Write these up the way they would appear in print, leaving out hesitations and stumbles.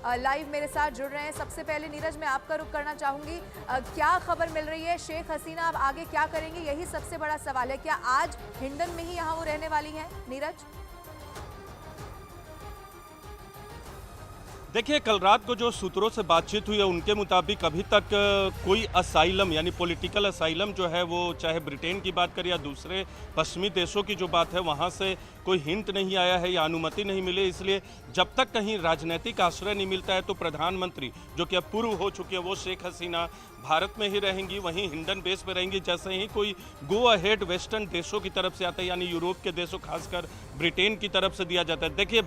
Live मेरे साथ जुड़ रहे हैं। सबसे पहले नीरज, मैं आपका रुख करना चाहूंगी, क्या खबर मिल रही है? शेख हसीना अब आगे क्या करेंगी, यही सबसे बड़ा सवाल है। क्या आज हिंडन में ही यहाँ वो रहने वाली हैं नीरज? देखिए, कल रात को जो सूत्रों से बातचीत हुई है उनके मुताबिक अभी तक कोई असाइलम यानी पॉलिटिकल असाइलम जो है वो चाहे ब्रिटेन की बात करें या दूसरे पश्चिमी देशों की जो बात है वहाँ से कोई हिंट नहीं आया है या अनुमति नहीं मिली। इसलिए जब तक कहीं राजनीतिक आश्रय नहीं मिलता है तो प्रधानमंत्री जो कि अब पूर्व हो चुके हैं वो शेख हसीना भारत में ही रहेंगी, वहीं हिंडन बेस पे रहेंगी। जैसे ही कोई गो अहेड वेस्टर्न देशों की तरफ से आता है यानी यूरोप के देशों खासकर ब्रिटेन की तरफ से दिया जाता है। देखिए,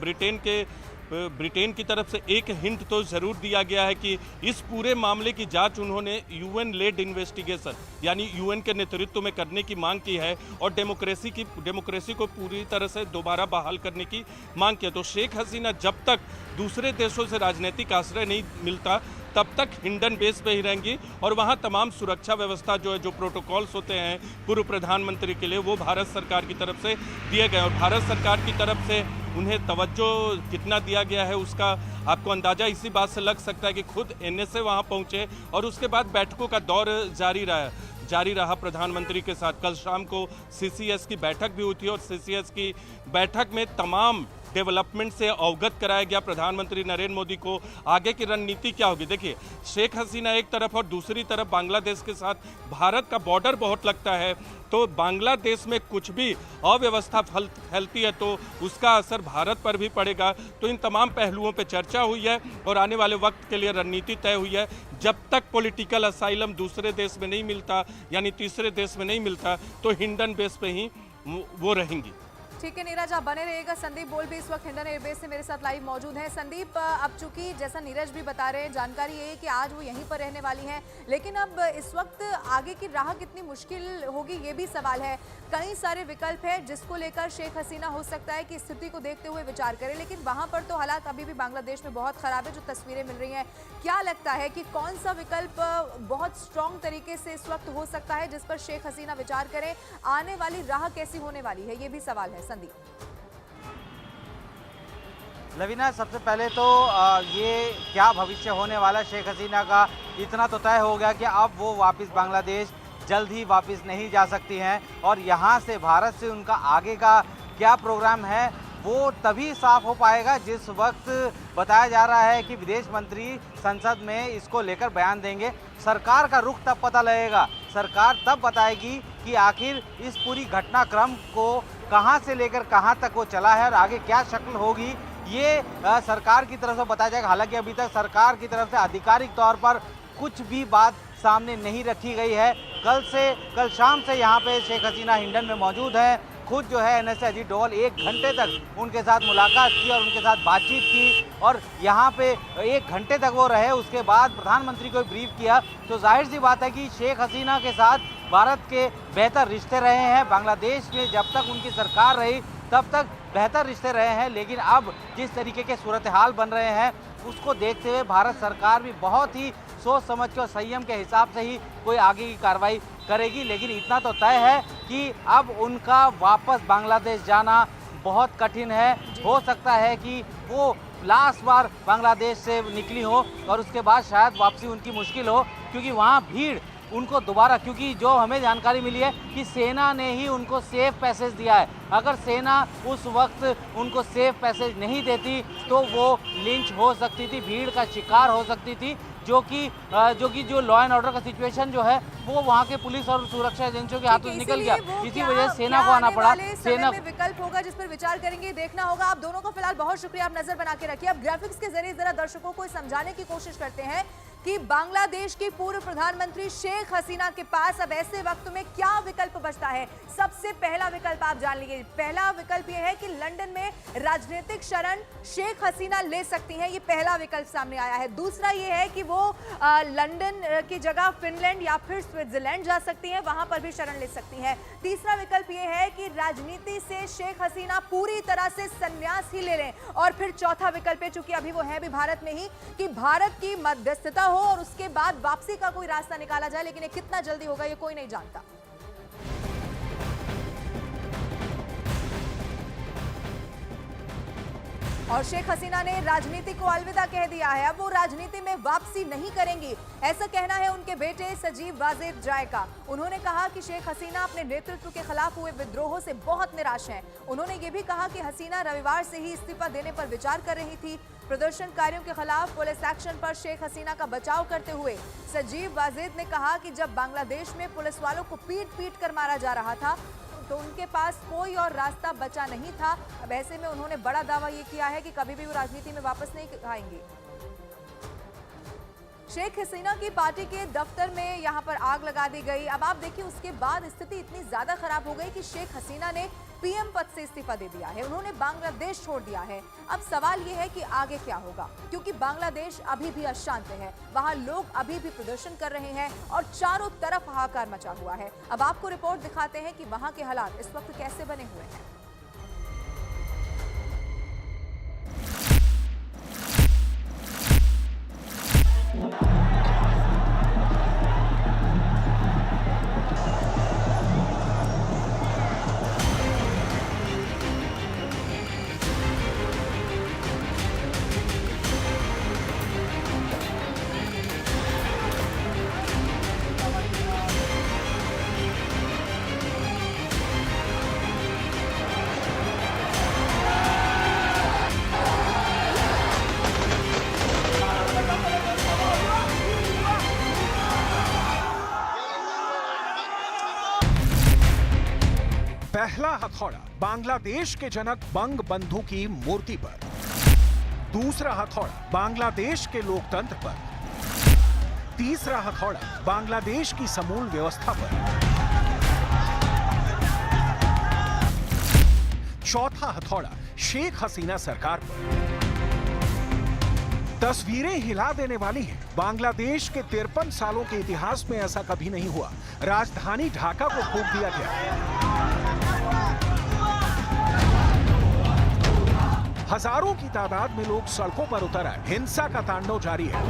ब्रिटेन की तरफ से एक हिंट तो ज़रूर दिया गया है कि इस पूरे मामले की जांच उन्होंने यूएन लेड इन्वेस्टिगेशन यानी यूएन के नेतृत्व में करने की मांग की है और डेमोक्रेसी को पूरी तरह से दोबारा बहाल करने की मांग की है। तो शेख हसीना जब तक दूसरे देशों से राजनीतिक आश्रय नहीं मिलता तब तक हिंडन बेस पे ही रहेंगी और वहाँ तमाम सुरक्षा व्यवस्था जो है, जो प्रोटोकॉल्स होते हैं पूर्व प्रधानमंत्री के लिए, वो भारत सरकार की तरफ से दिए गए और भारत सरकार की तरफ से उन्हें तवज्जो कितना दिया गया है उसका आपको अंदाज़ा इसी बात से लग सकता है कि खुद एनएसए वहाँ पहुँचे और उसके बाद बैठकों का दौर जारी रहा प्रधानमंत्री के साथ। कल शाम को सीसीएस की बैठक भी हुई थी और सीसीएस की बैठक में तमाम डेवलपमेंट से अवगत कराया गया प्रधानमंत्री नरेंद्र मोदी को। आगे की रणनीति क्या होगी? देखिए, शेख हसीना एक तरफ और दूसरी तरफ बांग्लादेश के साथ भारत का बॉर्डर बहुत लगता है, तो बांग्लादेश में कुछ भी अव्यवस्था फैलती है तो उसका असर भारत पर भी पड़ेगा। तो इन तमाम पहलुओं पर चर्चा हुई है और आने वाले वक्त के लिए रणनीति तय हुई है। जब तक पॉलिटिकल असाइलम दूसरे देश में नहीं मिलता यानी तीसरे देश में नहीं मिलता तो हिंडन बेस पे ही वो रहेंगी। ठीक है नीरज, आप बने रहिएगा। संदीप बोल भी इस वक्त हिंडन एयरबेस से मेरे साथ लाइव मौजूद हैं। संदीप, अब चूंकि जैसा नीरज भी बता रहे हैं, जानकारी ये है कि आज वो यहीं पर रहने वाली हैं, लेकिन अब इस वक्त आगे की राह कितनी मुश्किल होगी ये भी सवाल है। कई सारे विकल्प हैं जिसको लेकर शेख हसीना हो सकता है कि स्थिति को देखते हुए विचार करें, लेकिन वहां पर तो हालात अभी भी बांग्लादेश में बहुत खराब है, जो तस्वीरें मिल रही हैं। क्या लगता है कि कौन सा विकल्प बहुत स्ट्रॉन्ग तरीके से इस वक्त हो सकता है जिस पर शेख हसीना विचार करें? आने वाली राह कैसी होने वाली है, ये भी सवाल है। संदीप। लवीना, सबसे पहले तो ये क्या भविष्य होने वाला शेख हसीना का, इतना तो तय हो गया कि अब वो वापस बांग्लादेश जल्द ही वापस नहीं जा सकती हैं और यहाँ से भारत से उनका आगे का क्या प्रोग्राम है वो तभी साफ हो पाएगा जिस वक्त बताया जा रहा है कि विदेश मंत्री संसद में इसको लेकर बयान देंगे। सरकार का रुख तब पता लगेगा, सरकार तब बताएगी कि आखिर इस पूरी घटनाक्रम को कहां से लेकर कहां तक वो चला है और आगे क्या शक्ल होगी, ये सरकार की तरफ से बताया जाएगा। हालांकि अभी तक सरकार की तरफ से आधिकारिक तौर पर कुछ भी बात सामने नहीं रखी गई है। कल शाम से यहाँ पे शेख हसीना हिंडन में मौजूद है। खुद जो है एनएसए अजीत डोभाल 1 घंटे तक उनके साथ मुलाकात की और उनके साथ बातचीत की और यहाँ पे 1 घंटे तक वो रहे। उसके बाद प्रधानमंत्री को ब्रीफ किया। तो जाहिर सी बात है कि शेख हसीना के साथ भारत के बेहतर रिश्ते रहे हैं। बांग्लादेश में जब तक उनकी सरकार रही तब तक बेहतर रिश्ते रहे हैं, लेकिन अब जिस तरीके के सूरत हाल बन रहे हैं उसको देखते हुए भारत सरकार भी बहुत ही सोच समझ के और संयम के हिसाब से ही कोई आगे की कार्रवाई करेगी। लेकिन इतना तो तय है कि अब उनका वापस बांग्लादेश जाना बहुत कठिन है। हो सकता है कि वो लास्ट बार बांग्लादेश से निकली हो और उसके बाद शायद वापसी उनकी मुश्किल हो, क्योंकि वहाँ भीड़ उनको दोबारा, क्योंकि जो हमें जानकारी मिली है कि सेना ने ही उनको सेफ पैसेज दिया है। अगर सेना उस वक्त उनको सेफ पैसेज नहीं देती तो वो लिंच हो सकती थी, भीड़ का शिकार हो सकती थी, जो कि लॉ एंड ऑर्डर का सिचुएशन जो है वो वहाँ के पुलिस और सुरक्षा एजेंसियों के हाथों से निकल गया। इसी वजह से सेना को आना पड़ा। सेना में विकल्प होगा जिस पर विचार करेंगे, देखना होगा। आप दोनों को फिलहाल बहुत शुक्रिया, आप नजर बना के रखिए। अब ग्राफिक्स के जरिए जरा दर्शकों को समझाने की कोशिश करते हैं कि बांग्लादेश की पूर्व प्रधानमंत्री शेख हसीना के पास अब ऐसे वक्त में क्या विकल्प बचता है। सबसे पहला विकल्प आप जान लीजिए। पहला विकल्प यह है कि लंदन में राजनीतिक शरण शेख हसीना ले सकती हैं, ये पहला विकल्प सामने आया है। दूसरा यह है कि वो लंदन की जगह फिनलैंड या फिर स्विट्जरलैंड जा सकती हैं, वहां पर भी शरण ले सकती हैं। तीसरा विकल्प यह है कि राजनीति से शेख हसीना पूरी तरह से संन्यास ही ले लें। और फिर चौथा विकल्प है, चूंकि अभी वो है भी भारत में ही, कि भारत की मध्यस्थता हो और उसके बाद वापसी का कोई रास्ता निकाला जाए, लेकिन ये कितना जल्दी होगा ये कोई नहीं जानता। और शेख हसीना ने राजनीति को अलविदा कह दिया है। अब वो राजनीति में वापसी नहीं करेंगी, ऐसा कहना है उनके बेटे सजीव वाजिद जाय का। उन्होंने कहा कि शेख हसीना अपने नेतृत्व के खिलाफ हुए विद्रोहों से बहुत निराश हैं। उन्होंने ये भी कहा कि हसीना रविवार से ही इस्तीफा देने पर विचार कर रही थी। प्रदर्शनकारियों के खिलाफ पुलिस एक्शन पर शेख हसीना का बचाव करते हुए सजीव वाजिद ने कहा कि जब बांग्लादेश में पुलिस वालों को पीट कर मारा जा रहा था तो उनके पास कोई और रास्ता बचा नहीं था। अब ऐसे में उन्होंने बड़ा दावा ये किया है कि कभी भी वो राजनीति में वापस नहीं आएंगे। शेख हसीना की पार्टी के दफ्तर में यहां पर आग लगा दी गई। अब आप देखिए, उसके बाद स्थिति इतनी ज्यादा खराब हो गई कि शेख हसीना ने पीएम पद से इस्तीफा दे दिया है। उन्होंने बांग्लादेश छोड़ दिया है। अब सवाल यह है कि आगे क्या होगा, क्योंकि बांग्लादेश अभी भी अशांत है। वहां लोग अभी भी प्रदर्शन कर रहे हैं और चारों तरफ हाहाकार मचा हुआ है। अब आपको रिपोर्ट दिखाते हैं कि वहां के हालात इस वक्त कैसे बने हुए हैं। पहला हथौड़ा बांग्लादेश के जनक बंग बंधु की मूर्ति पर, दूसरा हथौड़ा बांग्लादेश के लोकतंत्र पर, तीसरा हथौड़ा बांग्लादेश की समूल व्यवस्था पर, चौथा हथौड़ा शेख हसीना सरकार पर। तस्वीरें हिला देने वाली हैं। बांग्लादेश के 53 सालों के इतिहास में ऐसा कभी नहीं हुआ। राजधानी ढाका को फूंक दिया गया। हजारों की तादाद में लोग सड़कों पर उतर आए। हिंसा का तांडव जारी है।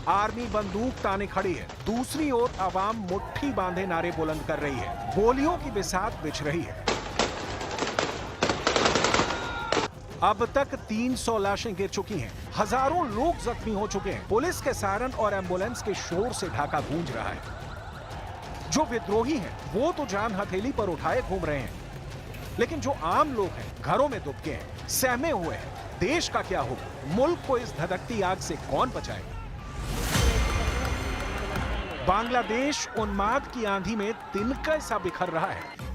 आर्मी बंदूक ताने खड़ी है। दूसरी ओर आवाम मुट्ठी बांधे नारे बुलंद कर रही है। गोलियों की बिसात बिछ रही है। अब तक 300 लाशें गिर चुकी हैं। हजारों लोग जख्मी हो चुके हैं। पुलिस के सायरन और एम्बुलेंस के शोर से ढाका गूंज रहा है। जो विद्रोही हैं वो तो जान हथेली पर उठाए घूम रहे हैं, लेकिन जो आम लोग हैं घरों में दुबके हैं, सहमे हुए हैं। देश का क्या होगा? मुल्क को इस धधकती आग से कौन बचाएगा? बांग्लादेश उन्माद की आंधी में तिनका सा बिखर रहा है।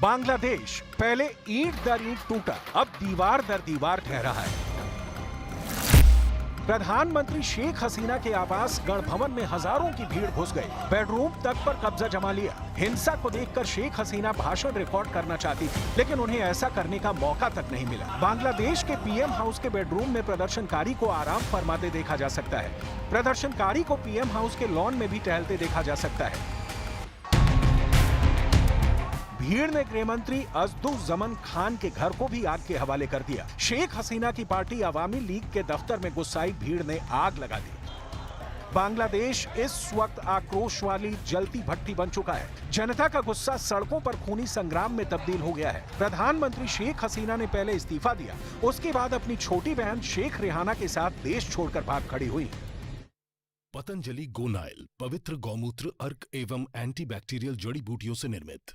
बांग्लादेश पहले ईंट दर ईंट टूटा, अब दीवार दर दीवार ठहरा है। प्रधानमंत्री शेख हसीना के आवास गण भवन में हजारों की भीड़ घुस गई। बेडरूम तक पर कब्जा जमा लिया। हिंसा को देखकर शेख हसीना भाषण रिकॉर्ड करना चाहती थी, लेकिन उन्हें ऐसा करने का मौका तक नहीं मिला। बांग्लादेश के पीएम हाउस के बेडरूम में प्रदर्शनकारी को आराम फरमाते देखा जा सकता है। प्रदर्शनकारी को पीएम हाउस के लॉन में भी टहलते देखा जा सकता है। भीड़ ने गृह मंत्री अज़दुज़्ज़मन खान के घर को भी आग के हवाले कर दिया। शेख हसीना की पार्टी अवामी लीग के दफ्तर में गुस्साई भीड़ ने आग लगा दी। बांग्लादेश इस वक्त आक्रोश वाली जलती भट्टी बन चुका है। जनता का गुस्सा सड़कों पर खूनी संग्राम में तब्दील हो गया है। प्रधानमंत्री शेख हसीना ने पहले इस्तीफा दिया, उसके बाद अपनी छोटी बहन शेख रेहाना के साथ देश छोड़कर भाग खड़ी हुई। पतंजलि गोनाइल पवित्र गौमूत्र, अर्क एवं एंटीबैक्टीरियल जड़ी बूटियों से निर्मित।